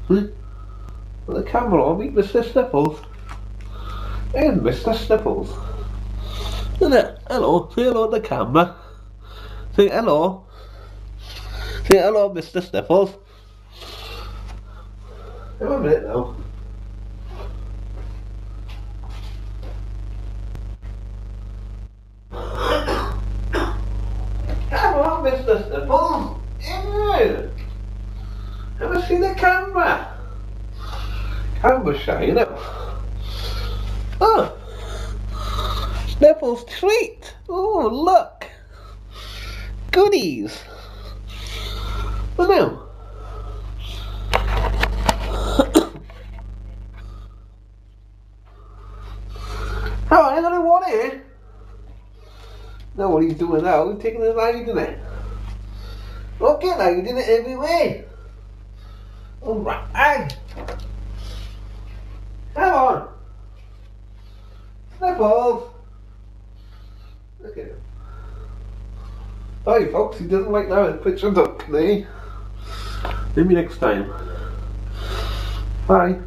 With the camera on, meet Mr. Sniffles. There's Mr. Sniffles. Isn't it? Hello, say hello to the camera. Say hello. Say hello, Mr. Sniffles. Hang on a minute now. Come on, Mr. Sniffles. Yeah. Have I seen the camera? Camera's shy, you know. Oh, Sniffles treat. Oh, look. Goodies. Well, now. Oh, I don't want it. Know what he's doing now. He's taking his eye, isn't it? Okay, now you did it every way. Alright. Come on. Sniffles. Look at him. Sorry folks, he doesn't like that picture duck today. Maybe next time. Bye.